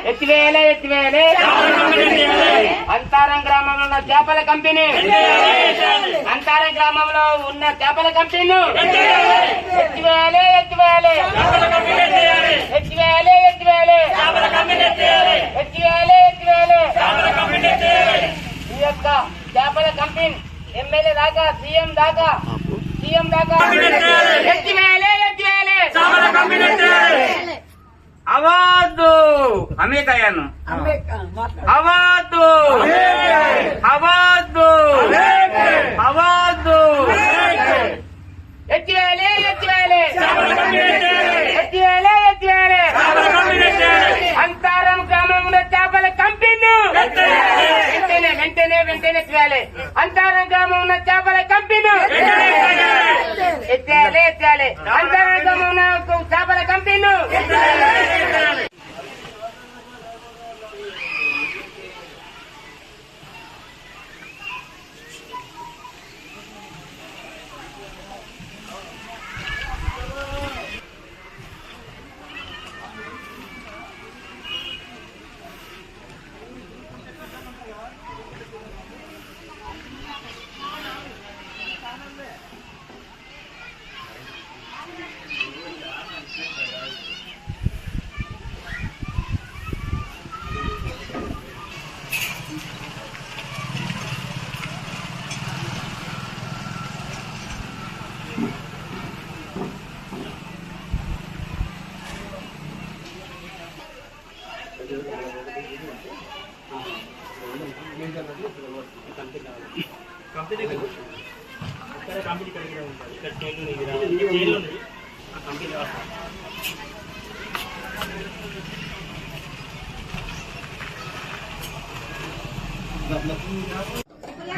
ఎత్తివేలే ఎత్తివేలే అంతారం గ్రామంలో ఉన్న చేపల కంపెనీ అంతారం గ్రామంలో ఉన్న చేపల కంపెనీ ఎత్తివేలే ఎత్తివేలే ఎత్తివేలే ఎత్తివేలే ఎత్తివేలే ఎత్తివేలే ఈ యొక్క చేపల కంపెనీ ఎమ్మెల్యే దాకా సీఎం దాకా ఎత్తివేలే ఎత్తివేలే అవాదు అమేకయ్యాను అవాదు అవాదు అవాదు ఎత్తివేలే ఎత్తివేలే ఎత్తివేలే ఎత్తివేలే అంతారం గ్రామంలో చేపల కంపెనీ వెంటనే వెంటనే వెంటనే ఎత్తివేలే అంతారం గ్రామంలో చేపల కంపెనీ ఎత్తివేలే ఎత్తివేలే అంతారం గ్రామంలో చేపల కంపెనీ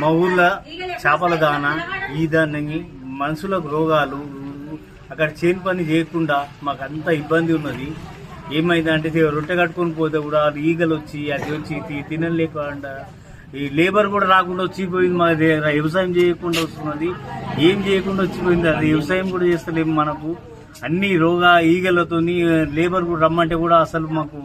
మా ఊర్లో చేపల దాన ఈ దాన్ని మనుషులకు రోగాలు అక్కడ చేను పని చేయకుండా మాకు అంత ఇబ్బంది ఉన్నది. ఏమైందంటే రొట్టె కట్టుకొని పోతే కూడా అది ఈగలు వచ్చి అది వచ్చి తినలేకుండా ఈ లేబర్ కూడా రాకుండా వచ్చిపోయింది. మా దగ్గర వ్యవసాయం చేయకుండా వస్తున్నది, ఏం చేయకుండా వచ్చిపోయింది. అది వ్యవసాయం కూడా చేస్తలేము. మనకు అన్ని ఈగలతో లేబర్ కూడా రమ్మంటే కూడా అసలు మాకు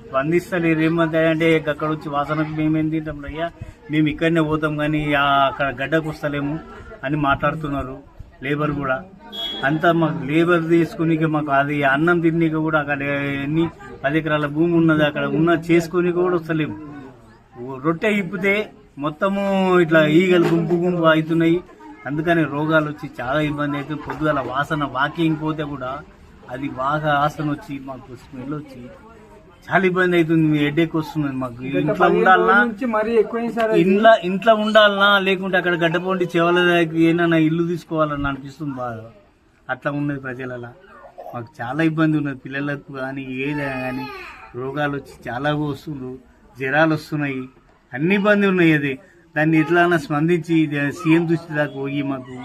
స్పందిస్తలేరు. ఏమంటే అక్కడ వచ్చి వాసనకు మేమేం తింటాం అయ్యా, మేము ఇక్కడనే పోతాం కానీ అక్కడ గడ్డకు వస్తలేము అని మాట్లాడుతున్నారు లేబర్ కూడా. అంతా మాకు లేబర్ తీసుకుని మాకు అది అన్నం తిన్నీకి కూడా అక్కడ ఎన్ని 10 ఎకరాల భూమి ఉన్నది, అక్కడ చేసుకుని కూడా వస్తలేము. రొట్టె ఇప్పితే మొత్తము ఇట్లా ఈగలు గుంపు గుంపు అవుతున్నాయి. అందుకని రోగాలు వచ్చి చాలా ఇబ్బంది అవుతుంది. పొద్దుగల వాసన వాకింగ్ పోతే కూడా అది బాగా వాసన వచ్చి మాకు స్మెల్ వచ్చి చాలా ఇబ్బంది అవుతుంది. హెడేక్ వస్తుంది మాకు. ఇంట్లో ఉండాలన్నా ఇంట్లో ఉండాలన్నా లేకుంటే అక్కడ గడ్డపోండి చెవల దగ్గర ఏమైనా ఇల్లు తీసుకోవాలన్నా అనిపిస్తుంది బాగా. అట్లా ఉన్నది ప్రజలలో. మాకు చాలా ఇబ్బంది ఉన్నది. పిల్లలకు కానీ ఏదైనా కానీ రోగాలు వచ్చి చాలా వస్తుండ్రు, జ్వరాలు వస్తున్నాయి, అన్ని ఇబ్బంది ఉన్నాయి. అది దాన్ని ఎట్లా స్పందించి సీఎం దృష్టి దాకా పోయి మాకు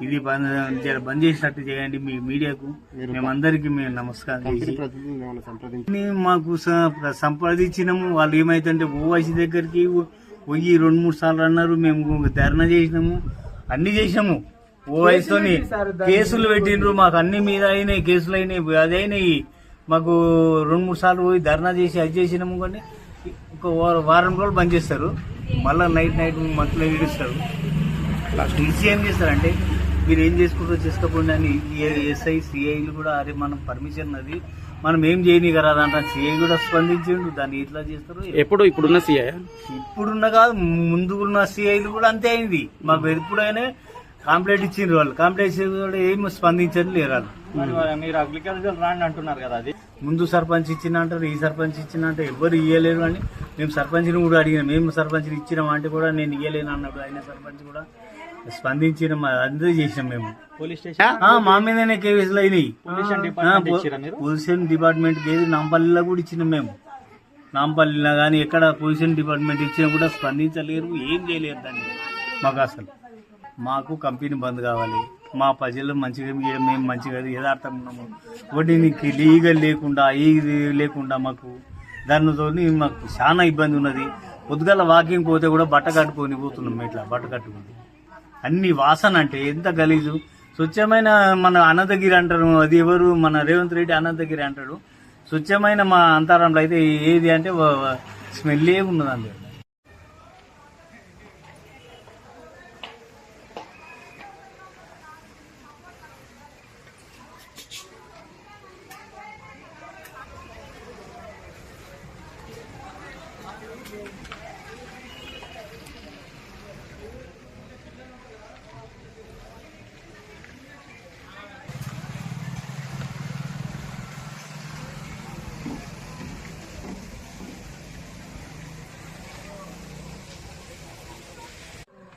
ఇది బంద్ చేసినట్టు చేయండి. మీ మీడియాకు మేమందరికి మేము నమస్కారం చేసి మాకు సంప్రదించినాము. వాళ్ళు ఏమైతుంటే ఓవైసీ దగ్గరికి పోయి 2-3 సార్లు అన్నారు. మేము ధర్నా చేసినాము, అన్ని చేసినాము. ఓవైసీతోని కేసులు పెట్టిండ్రు. మాకు అన్ని మీద అయినాయి, కేసులు అయినాయి, అది అయినాయి. మాకు 2-3 సార్లు పోయి ధర్నా చేసి అది చేసినాము. కానీ ఒక వారం రోజులు బంద్ చేస్తారు, మళ్ళీ నైట్ మంత్లో ఇస్తారు. ఈసీ ఏం చేస్తారంటే మీరు ఏం చేసుకుంటారో చేసుకోకుండా అని ఎస్ఐ సిఐలు కూడా అరే మనం పర్మిషన్ అది మనం ఏం చేయని కదా అంట. సిఐ కూడా స్పందించిండు. దాన్ని ఎట్లా చేస్తారు ఇప్పుడున్న సిఐ ఇప్పుడున్న కాదు ముందున్న సిఐలు కూడా అంతే అయింది. మాకు ఎప్పుడైనా కంప్లైంట్ ఇచ్చిండ్రు. వాళ్ళు కంప్లైంట్ కూడా ఏం స్పందించని లేరు వాళ్ళు. మీరు అగ్రికల్చర్ రాండి అంటున్నారు కదా, అది ముందు సర్పంచ్ ఇచ్చిన అంటారు, ఈ సర్పంచ్ ఇచ్చిన అంటే ఎవరు ఇయ్యలేరు అని మేము సర్పంచ్ని కూడా అడిగినాం. మేము సర్పంచ్ని ఇచ్చినాం అంటే కూడా నేను ఇయ్యలేను అన్నప్పుడు ఆయన సర్పంచ్ కూడా స్పందించిన అందరూ చేసినాం. మేము పోలీస్ స్టేషన్ మా మీదనే కేసులు అయినాయి. పొల్యూషన్ డిపార్ట్మెంట్ ఏది నాంపల్లిలో కూడా ఇచ్చినాం. మేము నాంపల్లిలో కానీ ఎక్కడ పొల్యూషన్ డిపార్ట్మెంట్ ఇచ్చినా కూడా స్పందించలేరు, ఏం చేయలేరు. దాన్ని మాకు కంపెనీ బంద్ కావాలి. మా ప్రజలు మంచిగా మేము మంచిగా యథార్థం ఉన్నాము. ఒకటి నీకు లీగల్ లేకుండా ఇది లేకుండా మాకు దానితో మాకు చాలా ఇబ్బంది ఉన్నది. పొద్దుగల వాకింగ్ పోతే కూడా బట్ట కట్టుకొని పోతున్నాం. ఇట్లా బట్ట కట్టుకుంది అన్ని వాసన అంటే ఎంత గలీజు. స్వచ్ఛమైన మన అనంతగిరి అంటారు, అది ఎవరు మన రేవంత్ రెడ్డి అనంతగిరి అంటాడు. స్వచ్ఛమైన మా అంతరంలో అయితే ఏది అంటే స్మెల్ ఉన్నది అందులో.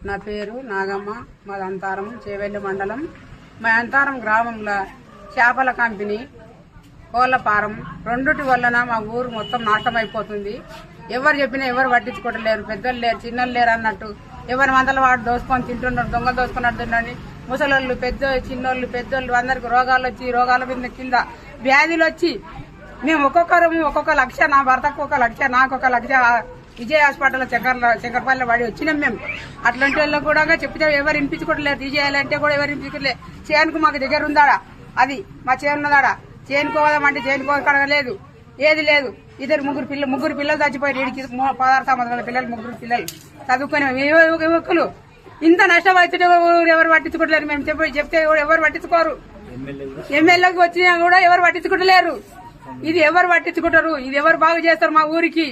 నా పేరు నాగమ్మ. మాది అంతారం చేవెల్లి మండలం. మా అంతారం గ్రామంలో చేపల కంపెనీ, కోళ్ల ఫారం రెండుటి వలన మా ఊరు మొత్తం నాశనం అయిపోతుంది. ఎవరు చెప్పినా ఎవరు పట్టించుకోవట్లేరు. పెద్దలు లేరు, చిన్నలు లేరు అన్నట్టు ఎవరి మందల వాడు దోసుకొని తింటున్నారు, దొంగ దోసుకున్నట్టు తిన్నారని. ముసలోళ్ళు, చిన్నోళ్ళు, పెద్దోళ్ళు అందరికి రోగాలు వచ్చి, రోగాల మీద కింద వ్యాధులు వచ్చి మేము ఒక్కొక్కరము ఒక్కొక్క లక్ష, నా భర్తకు ఒక లక్ష, నాకు ఒక లక్ష విజయ్ హాస్పిటల్ చక్కెరపల్లి వాడి వచ్చినాం మేము. అట్లాంటి వాళ్ళు కూడా చెప్తే ఎవరు వినిపించుకోవట్లేదు. తీసేయాలంటే కూడా ఎవరు వినిపించుకోలేదు. చేనుకు మాకు దగ్గర ఉందాడా, అది మా చేను ఉన్నదాడా, చేనుకోదామంటే చేనుకోలేదు, ఏది లేదు. ముగ్గురు పిల్లలు చచ్చిపోయారు. 16 సంవత్సరాల పిల్లలు, 3 పిల్లలు చదువుకునే యువకులు. ఇంత నష్టం అవుతుంటే ఎవరు పట్టించుకోవట్లేరు. మేము చెప్తే ఎవరు పట్టించుకోరు. ఎమ్మెల్యేకి వచ్చినా కూడా ఎవరు పట్టించుకోవట్లేరు. ఇది ఎవరు పట్టించుకుంటారు? ఇది ఎవరు బాగు చేస్తారు? మా ఊరికి,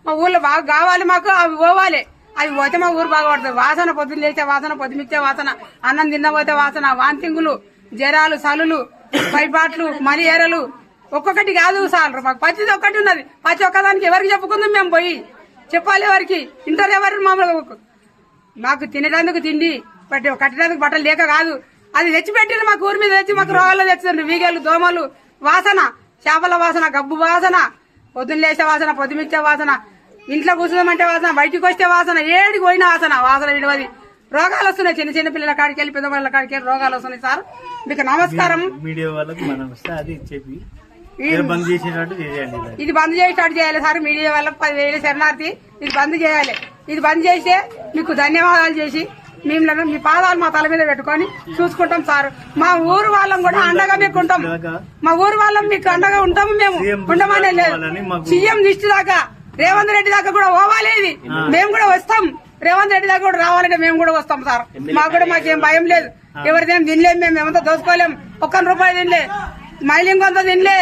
మా ఊర్లో బాగా కావాలి, మాకు అవి పోవాలి. అవి పోతే మా ఊరు బాగుపడుతుంది. వాసన, పొద్దున్న లేచే వాసన, పొద్దుమిచ్చే వాసన, అన్నం తిన్నపోతే వాసన, వాంతింగులు, జ్వరాలు, సలులు, పైపాట్లు, మలేరియలు ఒక్కొక్కటి కాదు సార్. మాకు ప్రతి ఒక్కటి ఉన్నది. ప్రతి ఒక్కదానికి ఎవరికి చెప్పుకుందాం మేము పోయి చెప్పాలి. ఎవరికి ఇంటర్ ఎవరు మామూలుగా మాకు తినడానికి తిండి, కట్టడానికి బట్టలు లేక కాదు, అది తెచ్చిపెట్టిన మాకు ఊరి మీద తెచ్చి మాకు రోగాల్లో తెచ్చిండ్రు. వీగలు, దోమలు, వాసన, చేపల వాసన, గబ్బు వాసన, పొద్దున్న లేచే వాసన, పొద్దుమిచ్చే వాసన, ఇంట్లో కూర్చుందామంటే వాసన, బయటికి వస్తే వాసన, ఏడికి పోయిన వాసన విడవది. రోగాలు వస్తున్నాయి. చిన్న పిల్లల కాడికి వెళ్ళి, పెద్ద పిల్లల కాడికి వెళ్ళి రోగాలు వస్తున్నాయి. సార్ మీకు నమస్కారం. మీడియా వాళ్ళకి మనం అది చెప్పి బంద్ చేసేటట్టు చేయాలి. ఇది బంద్ చేసేటట్టు చేయాలి సార్. మీడియా వాళ్ళకి 10,000 శరణార్థి. ఇది బంద్ చేయాలి. ఇది బంద్ చేస్తే మీకు ధన్యవాదాలు చేసి మేము మీ పాదాలు మా తల మీద పెట్టుకొని చూసుకుంటాం సార్. మా ఊరు వాళ్ళం కూడా అండగా మీకు ఉంటాం. మా ఊరు వాళ్ళం మీకు అండగా ఉంటాము. మేము ఉండమనే లేదు. సీఎం దిష్టి దాకా, రేవంత్ రెడ్డి దాకా కూడా పోవాలి. ఇది మేము కూడా వస్తాం. రేవంత్ రెడ్డి దాకా కూడా రావాలంటే మేము కూడా వస్తాం సార్. మాకేం భయం లేదు. ఎవరిదేం తినలేము. మేము ఏమంతా దోసుకోలేం. 1 రూపాయి తినలే, మైలింగ్ అంతా తినలే.